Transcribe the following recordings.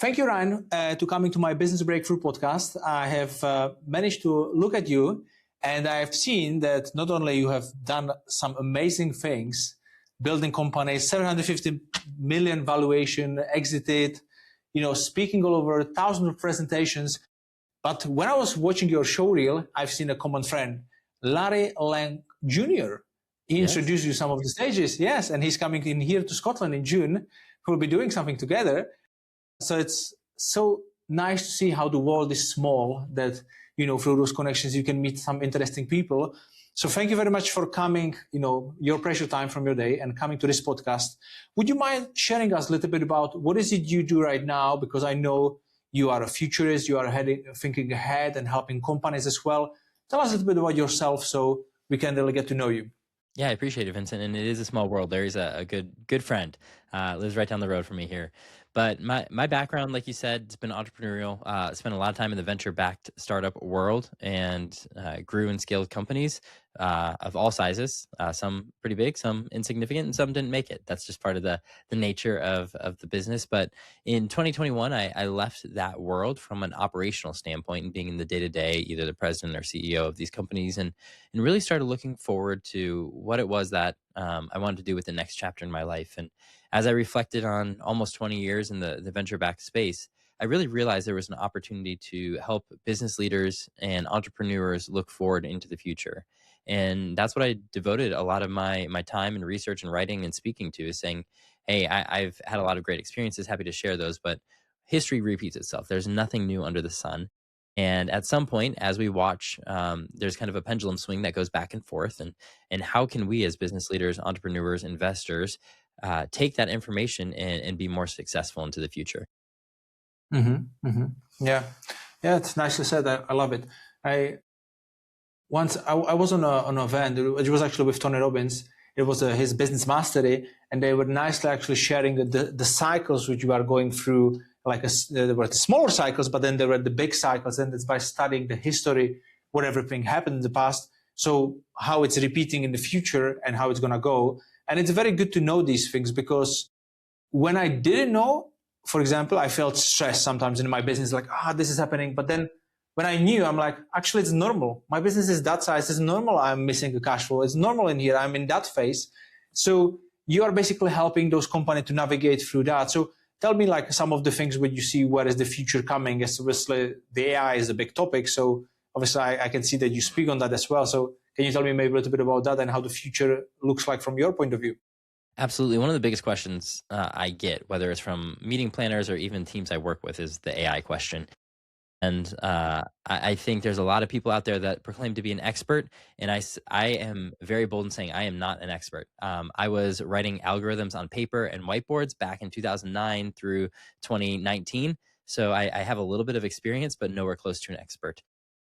Thank you, Ryan, to coming to my Business Breakthrough podcast. I have managed to look at you, and I have seen that not only you have done some amazing things, building companies, 750 million valuation, exited, speaking all over thousands of presentations. But when I was watching your show reel, I've seen a common friend, Larry Lang Jr. He introduced you some of the stages, yes, and he's coming in here to Scotland in June. We'll be doing something together. So it's so nice to see how the world is small, that, through those connections, you can meet some interesting people. So thank you very much for coming, your precious time from your day and coming to this podcast. Would you mind sharing us a little bit about what is it you do right now? Because I know you are a futurist, you are thinking ahead and helping companies as well. Tell us a little bit about yourself so we can really get to know you. Yeah, I appreciate it, Vincent. And it is a small world. Larry's a good friend. Lives right down the road from me here. But my background, like you said, it's been entrepreneurial. Spent a lot of time in the venture-backed startup world and grew and scaled companies of all sizes. Some pretty big, some insignificant, and some didn't make it. That's just part of the nature of the business. But in 2021, I left that world from an operational standpoint and being in the day-to-day, either the president or CEO of these companies, and really started looking forward to what it was that I wanted to do with the next chapter in my life. And as I reflected on almost 20 years in the venture-backed space, I really realized there was an opportunity to help business leaders and entrepreneurs look forward into the future. And that's what I devoted a lot of my time and research and writing and speaking to, is saying, hey, I've had a lot of great experiences, happy to share those, but history repeats itself. There's nothing new under the sun. And at some point, as we watch, there's kind of a pendulum swing that goes back and forth. And how can we as business leaders, entrepreneurs, investors, take that information and be more successful into the future? Yeah, it's nicely said. I love it. I was on an event. It was actually with Tony Robbins. It was his business mastery, and they were nicely actually sharing the cycles which you are going through. There were the smaller cycles, but then there were the big cycles, and it's by studying the history, what everything happened in the past, so how it's repeating in the future and how it's going to go. And it's very good to know these things, because when I didn't know, for example, I felt stressed sometimes in my business, like, this is happening. But then when I knew, I'm like, actually, it's normal. My business is that size. It's normal. I'm missing a cash flow. It's normal in here. I'm in that phase. So you are basically helping those companies to navigate through that. So tell me, like, some of the things where you see where is the future coming. As obviously the AI is a big topic. So obviously I can see that you speak on that as well. So can you tell me maybe a little bit about that and how the future looks like from your point of view? Absolutely. One of the biggest questions I get, whether it's from meeting planners or even teams I work with, is the AI question. And I think there's a lot of people out there that proclaim to be an expert. And I am very bold in saying I am not an expert. I was writing algorithms on paper and whiteboards back in 2009 through 2019. So I have a little bit of experience, but nowhere close to an expert.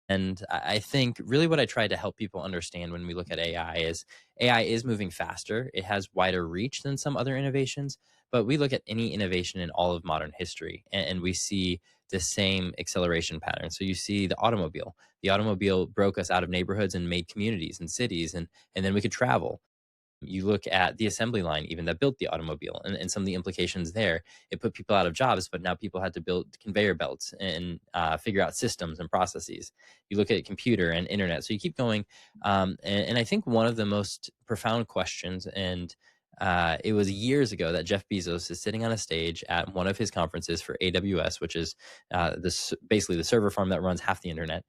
And I think really what I try to help people understand when we look at AI is moving faster. It has wider reach than some other innovations, but we look at any innovation in all of modern history and we see the same acceleration pattern. So you see the automobile. The automobile broke us out of neighborhoods and made communities and cities, and then we could travel. You look at the assembly line, even that built the automobile, and some of the implications there. It put people out of jobs, but now people had to build conveyor belts and figure out systems and processes. You look at computer and internet. So you keep going. And I think one of the most profound questions, and it was years ago, that Jeff Bezos is sitting on a stage at one of his conferences for AWS, which is basically the server farm that runs half the internet.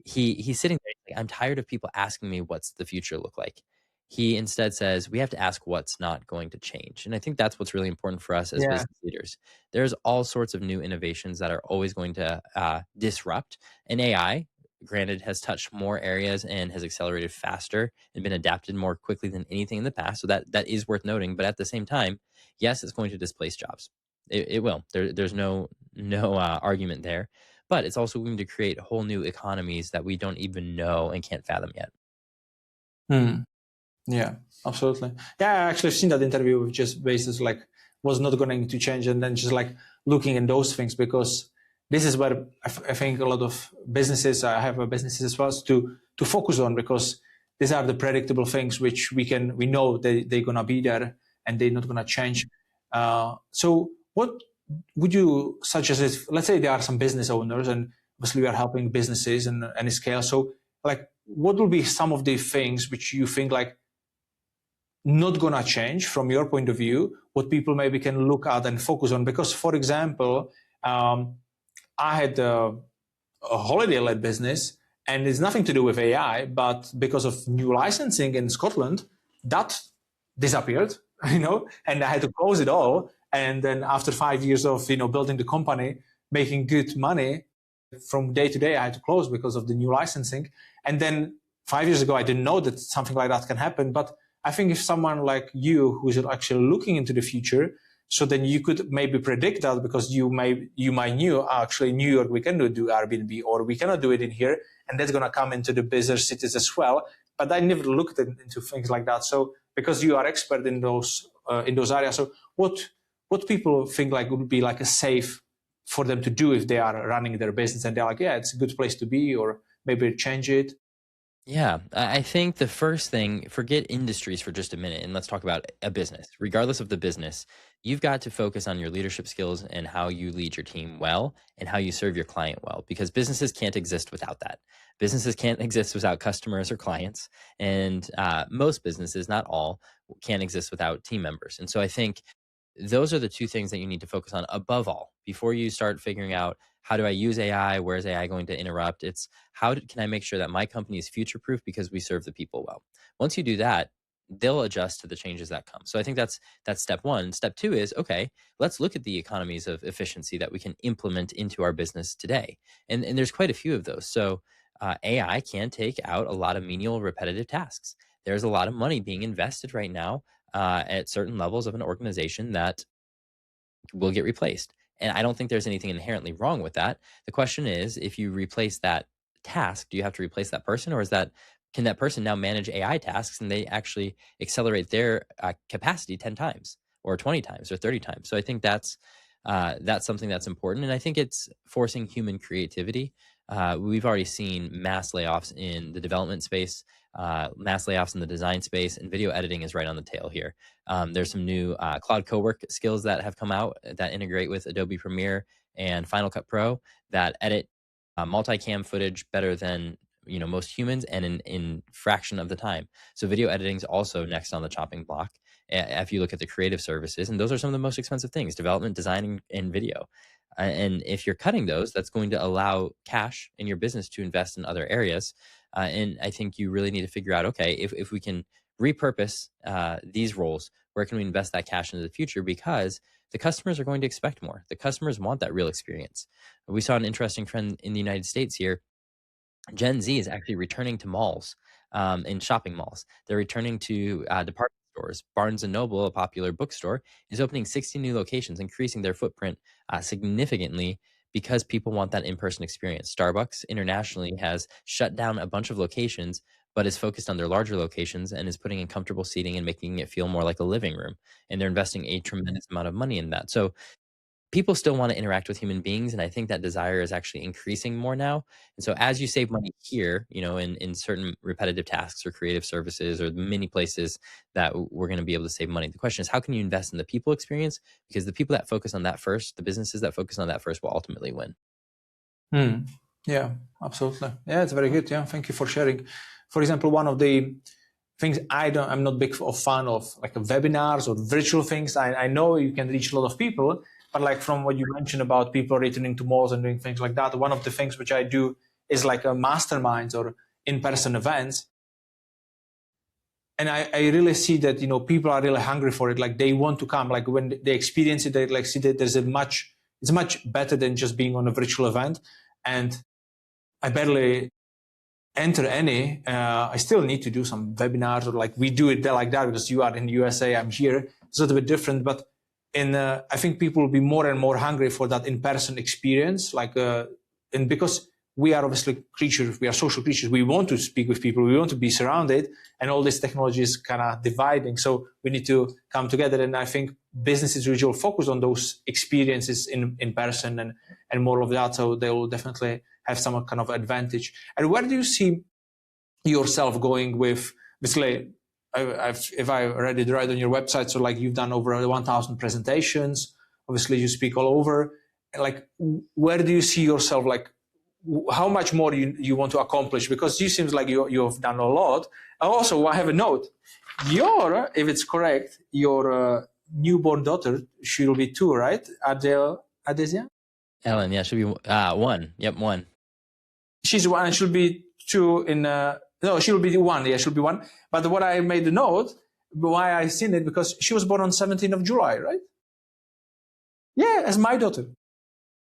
He's sitting there, like, I'm tired of people asking me what's the future look like. He instead says, we have to ask what's not going to change. And I think that's what's really important for us as business leaders. There's all sorts of new innovations that are always going to disrupt. And AI, granted, has touched more areas and has accelerated faster and been adapted more quickly than anything in the past. So that is worth noting. But at the same time, yes, it's going to displace jobs. It will. There's no argument there. But it's also going to create whole new economies that we don't even know and can't fathom yet. Yeah, absolutely. Yeah, I actually seen that interview with just Bezos, like, was not going to change, and then just like looking at those things, because this is where I think a lot of businesses, I have businesses as well, to focus on, because these are the predictable things which we know they're gonna be there and they're not gonna change. So what would you suggest, if let's say there are some business owners, and obviously we are helping businesses and any scale, so like what will be some of the things which you think like not gonna change from your point of view, what people maybe can look at and focus on? Because for example, I had a holiday-led business, and it's nothing to do with AI, but because of new licensing in Scotland, that disappeared, and I had to close it all. And then after 5 years of building the company, making good money, from day to day, I had to close because of the new licensing. And then 5 years ago, I didn't know that something like that can happen. But I think if someone like you, who's actually looking into the future, so then you could maybe predict that, because you might knew actually New York we can do Airbnb, or we cannot do it in here, and that's gonna come into the bigger cities as well. But I never looked into things like that. So because you are expert in those areas, so what people think like would be like a safe for them to do if they are running their business and they're like, yeah, it's a good place to be, or maybe change it? Yeah, I think the first thing, forget industries for just a minute and let's talk about a business. Regardless of the business, you've got to focus on your leadership skills and how you lead your team well and how you serve your client well, because businesses can't exist without that. Businesses can't exist without customers or clients. And most businesses, not all, can't exist without team members. And so I think those are the two things that you need to focus on above all before you start figuring out, how do I use AI? Where is AI going to interrupt? It's can I make sure that my company is future proof because we serve the people well? Once you do that, they'll adjust to the changes that come. So I think that's step one. Step two is, okay, let's look at the economies of efficiency that we can implement into our business today. And there's quite a few of those. So AI can take out a lot of menial repetitive tasks. There's a lot of money being invested right now at certain levels of an organization that will get replaced. And I don't think there's anything inherently wrong with that. The question is, if you replace that task, do you have to replace that person, or can that person now manage AI tasks and they actually accelerate their capacity 10 times or 20 times or 30 times? So I think that's something that's important. And I think it's forcing human creativity. We've already seen mass layoffs in the development space, mass layoffs in the design space, and video editing is right on the tail here. There's some new cloud co-work skills that have come out that integrate with Adobe Premiere and Final Cut Pro that edit multicam footage better than most humans, and in fraction of the time. So video editing is also next on the chopping block. If you look at the creative services, and those are some of the most expensive things: development, design, and video. And if you're cutting those, that's going to allow cash in your business to invest in other areas. And I think you really need to figure out, okay, if we can repurpose these roles, where can we invest that cash into the future? Because the customers are going to expect more. The customers want that real experience. We saw an interesting trend in the United States here. Gen Z is actually returning to malls, in shopping malls. They're returning to department stores. Barnes and Noble, a popular bookstore, is opening 60 new locations, increasing their footprint significantly because people want that in-person experience. Starbucks internationally has shut down a bunch of locations, but is focused on their larger locations and is putting in comfortable seating and making it feel more like a living room. And they're investing a tremendous amount of money in that. So people still want to interact with human beings, and I think that desire is actually increasing more now. And so as you save money here, in certain repetitive tasks or creative services or many places that we're going to be able to save money, the question is, how can you invest in the people experience? Because the people that focus on that first, the businesses that focus on that first, will ultimately win. Yeah, absolutely. Yeah, it's very good. Yeah, thank you for sharing. For example, one of the things I'm not big of fan of, like webinars or virtual things. I know you can reach a lot of people, but like from what you mentioned about people returning to malls and doing things like that, one of the things which I do is like a masterminds or in-person events. And I really see that, people are really hungry for it. Like they want to come, like when they experience it, they like see that it's much better than just being on a virtual event. And I barely enter any. I still need to do some webinars, or like we do it like that because you are in the USA, I'm here. It's a little bit different, but I think people will be more and more hungry for that in-person experience. And because we are obviously creatures, we are social creatures. We want to speak with people. We want to be surrounded, and all this technology is kind of dividing. So we need to come together. And I think businesses usually focus on those experiences in person and more of that. So they will definitely have some kind of advantage. And where do you see yourself going with, basically, if I read it right on your website, so like you've done over 1,000 presentations, Obviously, you speak all over. Like, where do you see yourself? Like, how much more you want to accomplish? Because you seems like you have done a lot. Also, I have a note. If it's correct, your newborn daughter, she will be 2, right? Adesia? Ellen, yeah, should be 1. Yep, 1. She's 1, and she'll be 2 in. No, she'll be 1. Yeah, she'll be 1. But what I made the note, why I seen it, because she was born on 17th of July, right? Yeah, as my daughter.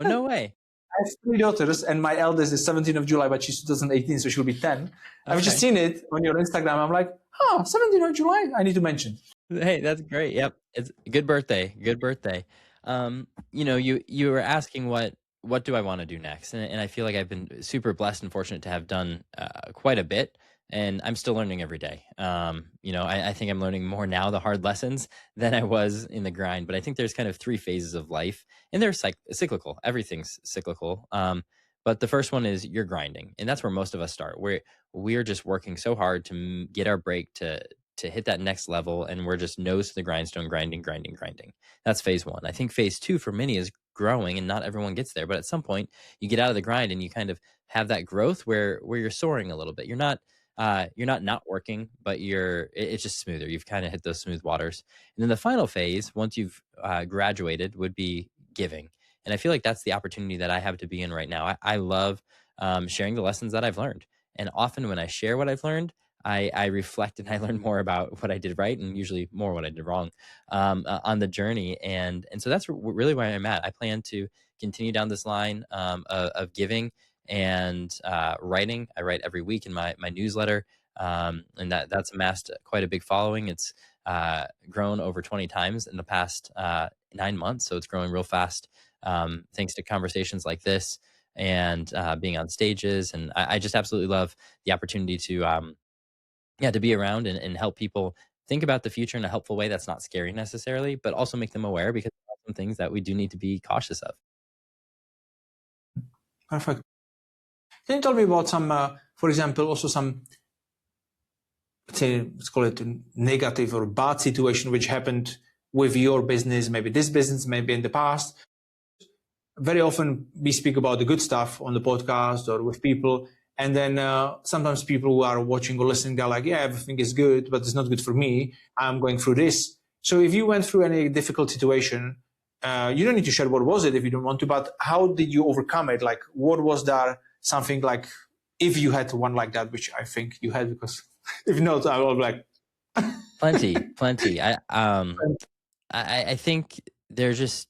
Oh, no way. I have 3 daughters, and my eldest is 17th of July, but she's 2018, so she'll be 10. I've just seen it on your Instagram. I'm like, 17th of July. I need to mention. Hey, that's great. Yep, it's a good birthday. Good birthday. You were asking what do I want to do next, and I feel like I've been super blessed and fortunate to have done quite a bit, and I'm still learning every day. I think I'm learning more now, the hard lessons, than I was in the grind. But I think there's kind of 3 phases of life, and they're cyclical. Everything's cyclical. But the first one is you're grinding, and that's where most of us start. We're just working so hard to get our break to hit that next level, and we're just nose to the grindstone, grinding. That's phase 1. I think phase 2 for many is growing, and not everyone gets there. But at some point, you get out of the grind, and you kind of have that growth where you're soaring a little bit. You're not working, but it's just smoother. You've kind of hit those smooth waters. And then the final phase, once you've graduated, would be giving. And I feel like that's the opportunity that I have to be in right now. I love sharing the lessons that I've learned. And often when I share what I've learned, I reflect and I learn more about what I did right, and usually more what I did wrong on the journey. And so that's really where I'm at. I plan to continue down this line of giving and writing. I write every week in my newsletter, and that's amassed quite a big following. It's grown over 20 times in the past 9 months, so it's growing real fast thanks to conversations like this and being on stages. And I just absolutely love the opportunity to be around and help people think about the future in a helpful way that's not scary necessarily, but also make them aware, because there are some things that we do need to be cautious of. Perfect. Can you tell me about some, for example, also some, let's call it a negative or bad situation which happened with your business, maybe this business, maybe in the past? Very often we speak about the good stuff on the podcast or with people. And then sometimes people who are watching or listening, they're like, yeah, everything is good, but it's not good for me. I'm going through this. So if you went through any difficult situation, you don't need to share what was it if you don't want to, but how did you overcome it? Like, what was there something like, if you had one like that, which I think you had, because if not, I will be like. Plenty. I think there's just,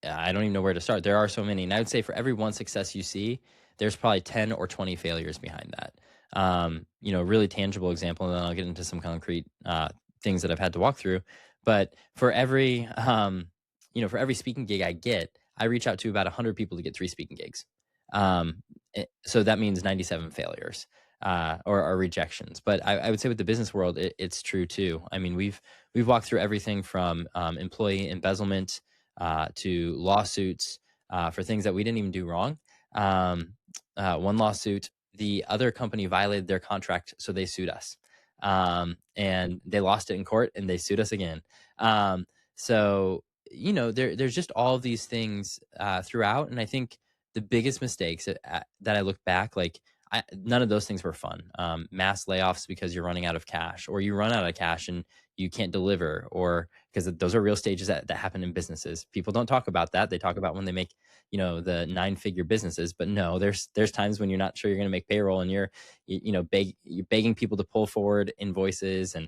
I don't even know where to start. There are so many. And I would say for every one success you see, there's probably 10 or 20 failures behind that. Really tangible example, and then I'll get into some concrete things that I've had to walk through. But for every speaking gig I get, I reach out to about 100 people to get 3 speaking gigs. So that means 97 failures or rejections. But I would say with the business world, it's true too. I mean, we've walked through everything from employee embezzlement to lawsuits for things that we didn't even do wrong. One lawsuit, the other company violated their contract, so they sued us. And they lost it in court, and they sued us again. So there's just all of these things throughout. And I think the biggest mistakes that I look back, like none of those things were fun. Mass layoffs because you're running out of cash, or you run out of cash and you can't deliver, or because those are real stages that happen in businesses. People don't talk about that. They talk about when they make, the 9-figure businesses, but no, there's times when you're not sure you're going to make payroll, and you're begging people to pull forward invoices and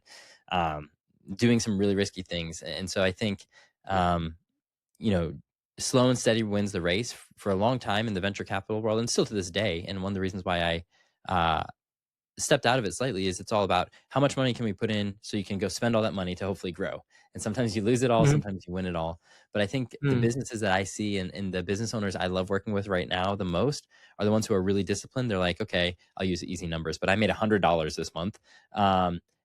doing some really risky things. And so I think, slow and steady wins the race for a long time in the venture capital world, and still to this day. And one of the reasons why I stepped out of it slightly is it's all about how much money can we put in so you can go spend all that money to hopefully grow. And sometimes you lose it all, sometimes you win it all. But I think the businesses that I see and the business owners I love working with right now the most are the ones who are really disciplined. They're like, okay, I'll use easy numbers, but I made $100 this month.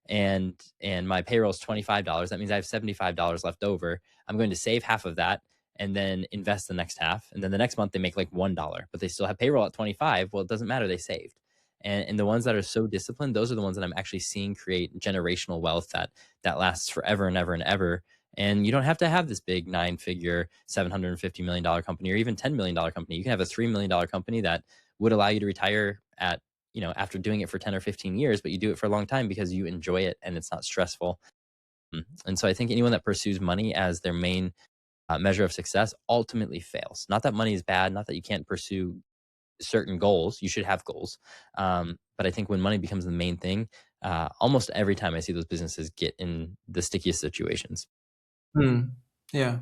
And my payroll is $25. That means I have $75 left over. I'm going to save half of that and then invest the next half. And then the next month they make like $1, but they still have payroll at 25. Well, it doesn't matter. They saved. And the ones that are so disciplined, those are the ones that I'm actually seeing create generational wealth that lasts forever and ever and ever. And you don't have to have this big 9-figure, $750 million company or even $10 million company. You can have a $3 million company that would allow you to retire at, after doing it for 10 or 15 years, but you do it for a long time because you enjoy it and it's not stressful. And so I think anyone that pursues money as their main measure of success ultimately fails. Not that money is bad, not that you can't pursue certain goals. You should have goals. But I think when money becomes the main thing, almost every time I see those businesses get in the stickiest situations. Yeah.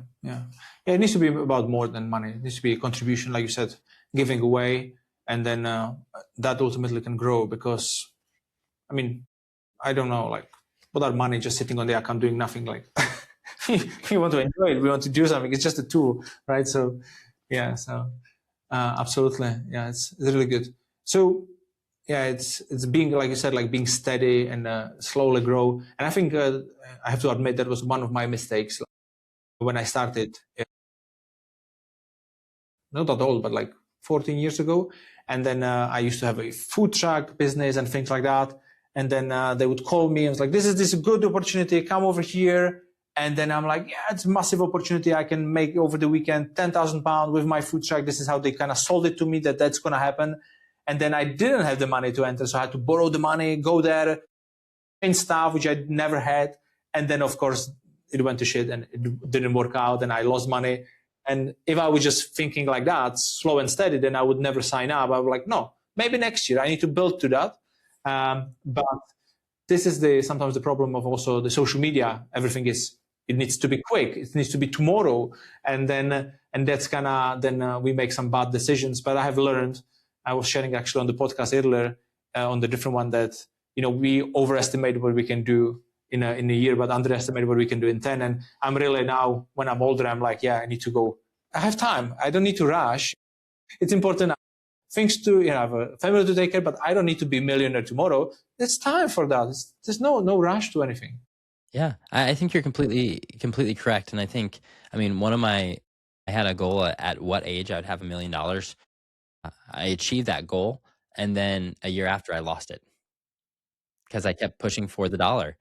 It needs to be about more than money. It needs to be a contribution, like you said, giving away, and then that ultimately can grow. Because, I mean, I don't know, like, without money just sitting on the account doing nothing, like, we want to enjoy it, we want to do something. It's just a tool, right? So, yeah. So, absolutely, yeah, it's really good. So, yeah, it's being, like you said, like being steady and slowly grow. And I think I have to admit that was one of my mistakes when I started, not that old, but like 14 years ago. And then I used to have a food truck business and things like that. And then they would call me and was like, this is a good opportunity, come over here. And then I'm like, yeah, it's a massive opportunity. I can make over the weekend £10,000 with my food truck. This is how they kind of sold it to me, that that's going to happen. And then I didn't have the money to enter. So I had to borrow the money, go there, and stuff, which I never had. And then, of course, it went to shit and it didn't work out and I lost money. And if I was just thinking like that, slow and steady, then I would never sign up. I was like, no, maybe next year I need to build to that. But this is sometimes the problem of also the social media. Everything it needs to be quick. It needs to be tomorrow. And that's then we make some bad decisions. But I have learned, I was sharing actually on the podcast earlier, on the different one, that, we overestimate what we can do in a year, but underestimate what we can do in 10. And I'm really now, when I'm older, I'm like, yeah, I need to go. I have time. I don't need to rush. It's important things to, I have a family to take care, but I don't need to be a millionaire tomorrow. There's time for that. There's no rush to anything. Yeah, I think you're completely correct. And I think, I had a goal at what age I would have $1 million. I achieved that goal. And then a year after I lost it because I kept pushing for the dollar.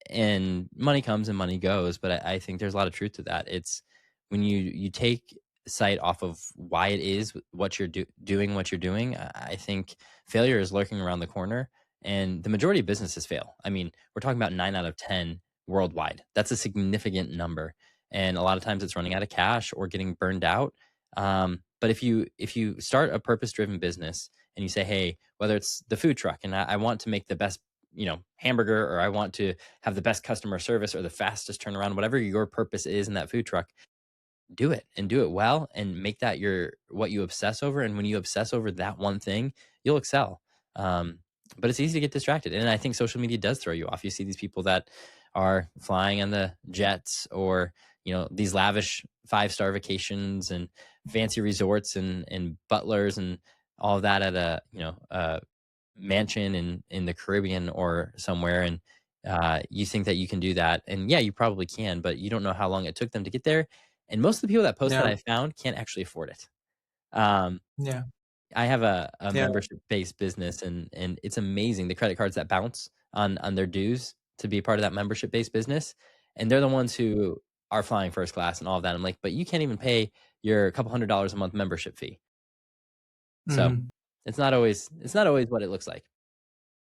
And money comes and money goes, but I think there's a lot of truth to that. It's when you take sight off of why it is what you're doing what you're doing. I think failure is lurking around the corner, and the majority of businesses fail. We're talking about 9 out of 10 worldwide. That's a significant number, and a lot of times it's running out of cash or getting burned out. But if you start a purpose-driven business and you say, hey, whether it's the food truck and I want to make the best hamburger, or I want to have the best customer service or the fastest turnaround, whatever your purpose is in that food truck, do it and do it well and make that what you obsess over. And when you obsess over that one thing, you'll excel. But it's easy to get distracted. And I think social media does throw you off. You see these people that are flying on the jets or, these lavish 5-star vacations and fancy resorts and butlers and all of that at a mansion in the Caribbean or somewhere, and you think that you can do that, and yeah, you probably can, but you don't know how long it took them to get there. And most of the people that post that I found can't actually afford it. Yeah. I have a membership-based business, and it's amazing the credit cards that bounce on their dues to be part of that membership-based business, and they're the ones who are flying first class and all of that. I'm like, but you can't even pay your couple $100s a month membership fee. So it's not always what it looks like.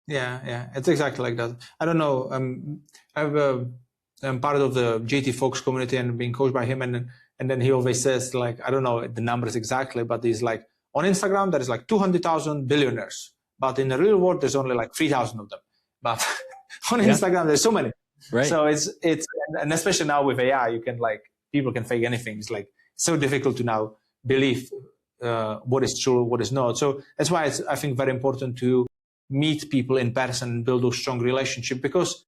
Yeah, it's exactly like that. I don't know. I'm part of the JT Fox community and being coached by him, and then he always says, like, I don't know the numbers exactly, but he's like, on Instagram there is like 200,000 billionaires, but in the real world there's only like 3,000 of them. But on Instagram there's so many. Right. So it's and especially now with AI, you can people can fake anything. It's like so difficult to now believe what is true, what is not. So that's why it's, I think, very important to meet people in person and build those strong relationships, because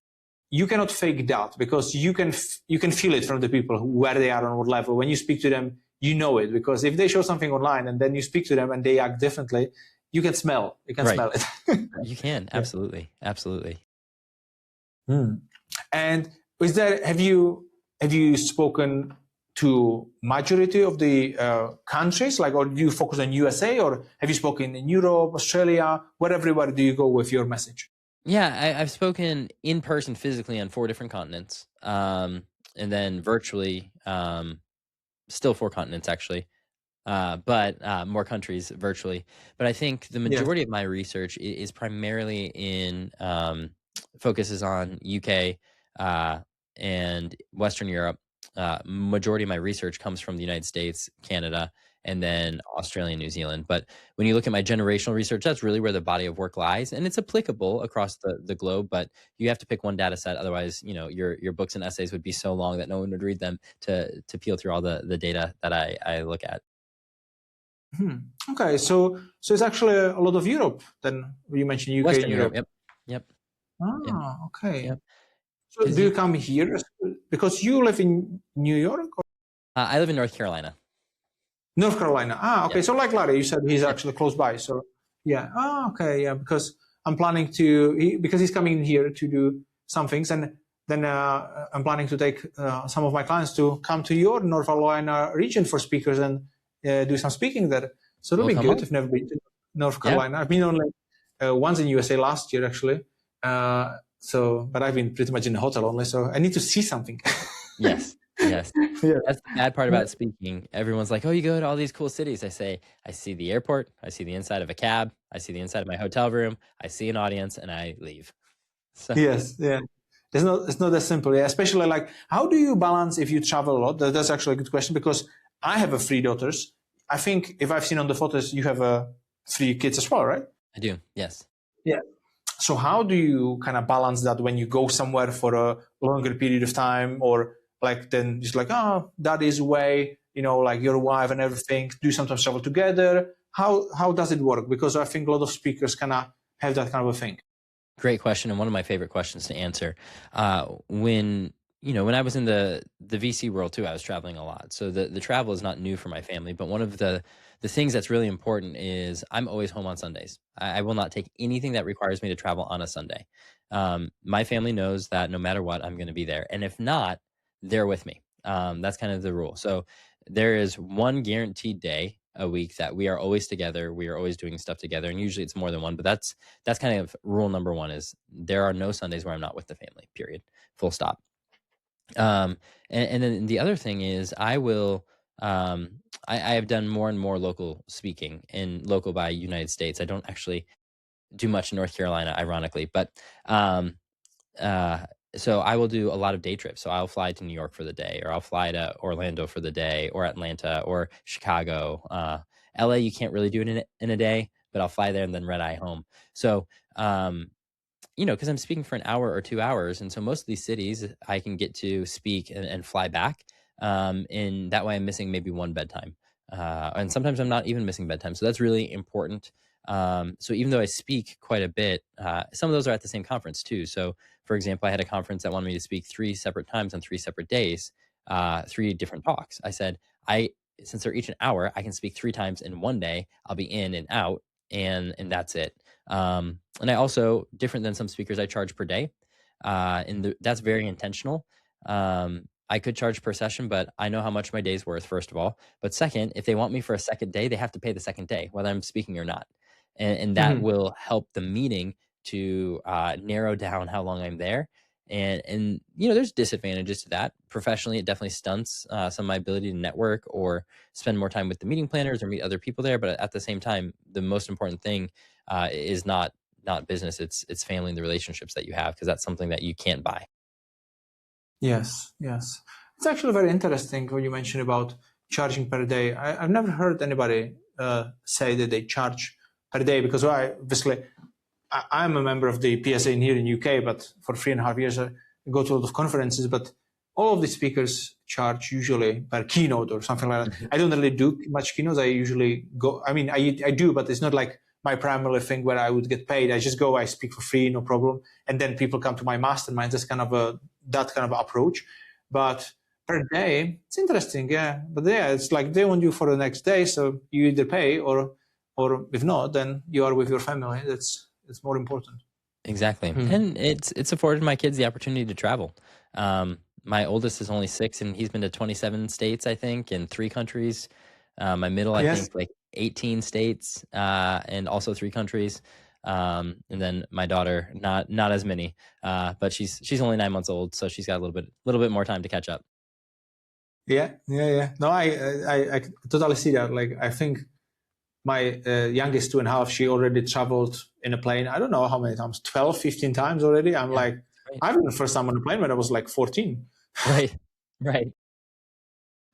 you cannot fake that, because you can feel it from the people where they are on what level. When you speak to them, you know it, because if they show something online and then you speak to them and they act differently, you can smell smell it. You can, absolutely. And have you spoken to majority of the countries, or do you focus on USA, or have you spoken in Europe, Australia? Where everywhere do you go with your message? Yeah, I've spoken in person physically on 4 different continents, and then virtually, still 4 continents actually, but more countries virtually. But I think the Yes. majority of my research is primarily in focuses on UK and Western Europe. Majority of my research comes from the United States, Canada, and then Australia and New Zealand. But when you look at my generational research, that's really where the body of work lies, and it's applicable across the globe. But you have to pick one data set, otherwise, your books and essays would be so long that no one would read them to peel through all the data that I look at. Hmm. Okay, so it's actually a lot of Europe. Then you mentioned UK and Western Europe, Europe. yep. Yep, yep, Ah, okay. yep. So Because do you come here because you live in New York or I live in North Carolina. North Carolina? Ah, okay. Yep, So like Larry, you said he's yep. actually close by. So yeah. Ah, okay. Yeah, because I'm planning to because he's coming here to do some things, and then I'm planning to take some of my clients to come to your North Carolina region for speakers and do some speaking there. So it'll Well, be come good on. if never been to North Yeah. Carolina. I've been only once in USA last year actually. But I've been pretty much in a hotel only, so I need to see something. Yes, yes. Yeah. That's the bad part about speaking. Everyone's like, "Oh, you go to all these cool cities." I say, "I see the airport, I see the inside of a cab, I see the inside of my hotel room, I see an audience, and I leave." So, Yes, yeah. It's not that simple. Yeah, especially like how do you balance if you travel a lot? That's actually a good question because I have a 3 daughters. I think if I've seen on the photos, you have 3 kids as well, right? I do. Yes. Yeah. So how do you kind of balance that when you go somewhere for a longer period of time, or like then just like oh that is away, like your wife and everything. Do you sometimes travel together? How does it work? Because I think a lot of speakers kind of have that kind of a thing. Great question, and one of my favorite questions to answer. When I was in the VC world too, I was traveling a lot. So the travel is not new for my family, but one of the things that's really important is I'm always home on Sundays. I will not take anything that requires me to travel on a Sunday. My family knows that no matter what, I'm going to be there, and if not, they're with me. That's kind of the rule. So there is one guaranteed day a week that we are always together. We are always doing stuff together, and usually it's more than one. But that's kind of rule number one: is there are no Sundays where I'm not with the family. Period. Full stop. And then the other thing is I will. I have done more and more local speaking, and local by United States. I don't actually do much in North Carolina, ironically, but uh, so I will do a lot of day trips. So I'll fly to New York for the day, or I'll fly to Orlando for the day, or Atlanta, or Chicago. LA, you can't really do it in a day, but I'll fly there and then red eye home. So, because I'm speaking for an hour or 2 hours, and so most of these cities I can get to speak and fly back. And that way I'm missing maybe one bedtime, and sometimes I'm not even missing bedtime. So that's really important. So even though I speak quite a bit, some of those are at the same conference too. So for example, I had a conference that wanted me to speak 3 separate times on 3 separate days, 3 different talks. I said, since they're each an hour, I can speak 3 times in one day. I'll be in and out, and that's it. And I also, different than some speakers, I charge per day, and that's very intentional. I could charge per session, but I know how much my day's worth, first of all. But second, if they want me for a second day, they have to pay the second day, whether I'm speaking or not. And that Mhm. will help the meeting to narrow down how long I'm there. And there's disadvantages to that. Professionally, it definitely stunts some of my ability to network or spend more time with the meeting planners or meet other people there. But at the same time, the most important thing is not business. It's family and the relationships that you have, because that's something that you can't buy. Yes, yes. It's actually very interesting when you mention about charging per day. I've never heard anybody say that they charge per day because obviously I'm a member of the PSA in here in UK, but for 3.5 years I go to a lot of conferences, but all of the speakers charge usually per keynote or something like that. Mhm. I don't really do much keynotes. I usually go, I mean, I do, but it's not like my primary thing where I would get paid. I just go, I speak for free, no problem. And then people come to my mastermind. That's kind of that kind of approach. But per day, it's interesting. Yeah. But yeah, it's like they want you for the next day. So you either pay or if not, then you are with your family. It's more important. Exactly. Hmm. And it's afforded my kids the opportunity to travel. My oldest is only 6, and he's been to 27 states, I think, in 3 countries. My middle, I Yes. think, like 18 states, and also 3 countries. And then my daughter, not as many, but she's only 9 months old, so she's got a little bit more time to catch up. Yeah, yeah, yeah. No, I totally see that. Like, I think my youngest 2.5, she already traveled in a plane. I don't know how many times, 12, 15 times already. I'm Yeah, like, right, I remember the first time on a plane when I was like 14. right, right.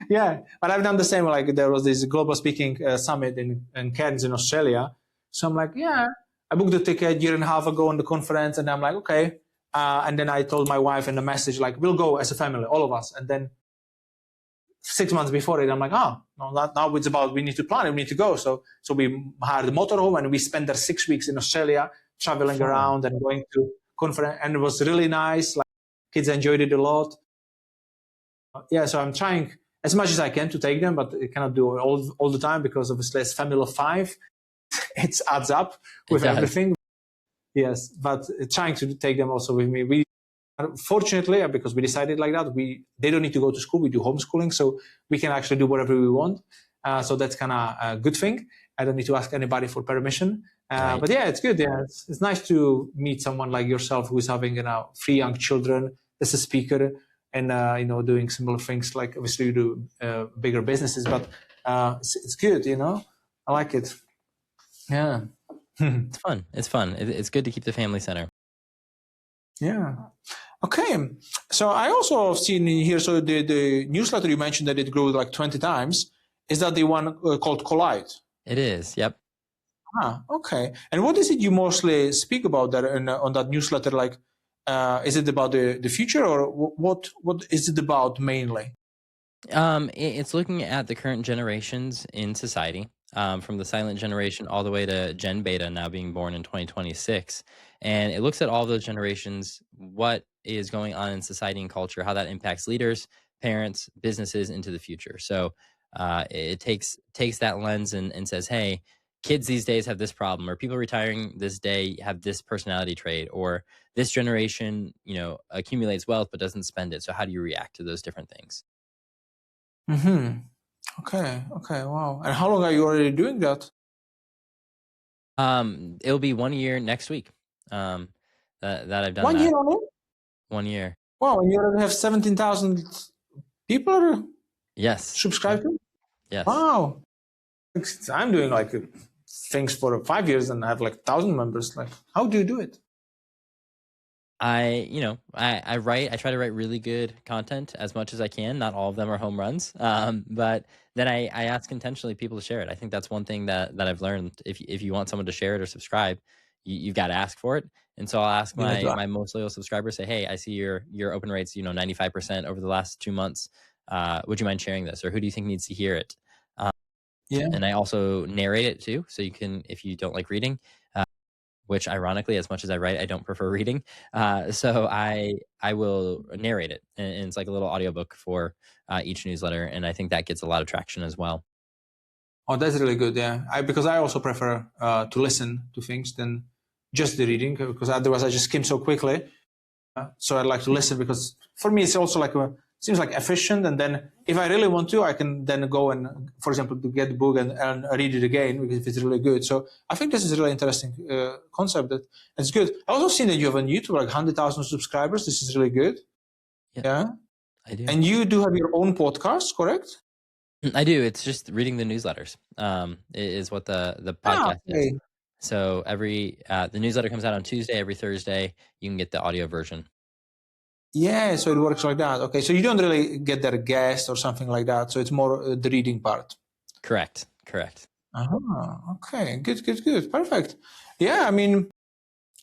Yeah, but I've done the same. Like, there was this global speaking summit in Cairns in Australia. So I'm like, yeah, I booked the ticket a year and a half ago on the conference, and I'm like, okay. And then I told my wife in the message, like, we'll go as a family, all of us. And then 6 months before it, I'm like, oh, no, now it's about, we need to plan it, we need to go. So we hired a motorhome and we spent there 6 weeks in Australia, traveling Fun. around and going to conference. And it was really nice. Like, kids enjoyed it a lot. Yeah, so I'm trying as much as I can to take them, but I cannot do it all the time because obviously as family of 5, it adds up with everything. Yes, but trying to take them also with me. We fortunately, because we decided like that, they don't need to go to school. We do homeschooling, so we can actually do whatever we want. So that's kind of a good thing. I don't need to ask anybody for permission. Right. But yeah, it's good. Yeah, it's nice to meet someone like yourself who's having 3 young children as a speaker and doing similar things. Like obviously you do bigger businesses, but it's good. I like it. Yeah. It's fun. It's fun. It's good to keep the family center. Yeah. Okay. So I also have seen in here, so the newsletter you mentioned that it grew like 20 times. Is that the one called Collide? It is. Yep. Okay. And what is it you mostly speak about there on that newsletter? Like, is it about the future, or what is it about mainly? It's looking at the current generations in society, from the silent generation all the way to Gen Beta now being born in 2026. And it looks at all those generations, what is going on in society and culture, how that impacts leaders, parents, businesses into the future. So it takes that lens and says, hey, kids these days have this problem, or people retiring this day have this personality trait, or this generation, accumulates wealth but doesn't spend it. So how do you react to those different things? Mm-hmm. Okay. Wow. And how long are you already doing that? It'll be 1 year next week. That I've done 1 that. year on it? 1 year. Wow. And you already have 17,000 people Yes. subscribed to? Yes. Wow. I'm doing like things for 5 years and I have like 1,000 members. Like, how do you do it? I try to write really good content as much as I can. Not all of them are home runs. But then I ask intentionally people to share it. I think that's one thing that I've learned. If you want someone to share it or subscribe, you've got to ask for it. And so I'll ask my most loyal subscribers, say, hey, I see your open rates, 95% over the last 2 months. Would you mind sharing this? Or who do you think needs to hear it? Yeah. And I also narrate it too. So you can, if you don't like reading, which ironically, as much as I write, I don't prefer reading. So I will narrate it. And it's like a little audiobook for each newsletter. And I think that gets a lot of traction as well. Oh, that's really good. Yeah. Because I also prefer to listen to things than just the reading, because otherwise I just skim so quickly. So I like to listen because for me, it's also like seems like efficient. And then if I really want to, I can then go and, for example, to get the book and read it again if it's really good. So I think this is a really interesting concept. That it's good. I also seen that you have on YouTube like 100,000 subscribers. This is really good. Yeah. I do. And you do have your own podcast, correct? I do. It's just reading the newsletters. Is what the podcast is. So the newsletter comes out on Tuesday. Every Thursday, you can get the audio version. Yeah, so it works like that. Okay, so you don't really get their guest or something like that. So it's more the reading part. Correct. Okay, good, perfect. Yeah, I mean,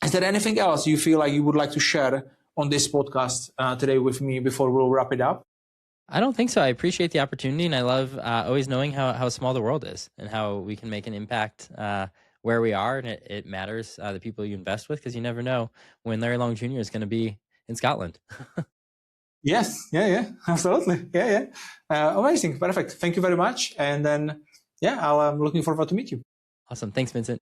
is there anything else you feel like you would like to share on this podcast today with me before we'll wrap it up? I don't think so. I appreciate the opportunity, and I love always knowing how small the world is and how we can make an impact where we are, and it matters the people you invest with, because you never know when Larry Long Jr. is going to be in Scotland. Yes, yeah, absolutely, yeah. Amazing, perfect. Thank you very much, and then I'm looking forward to meet you. Awesome, thanks, Vincent.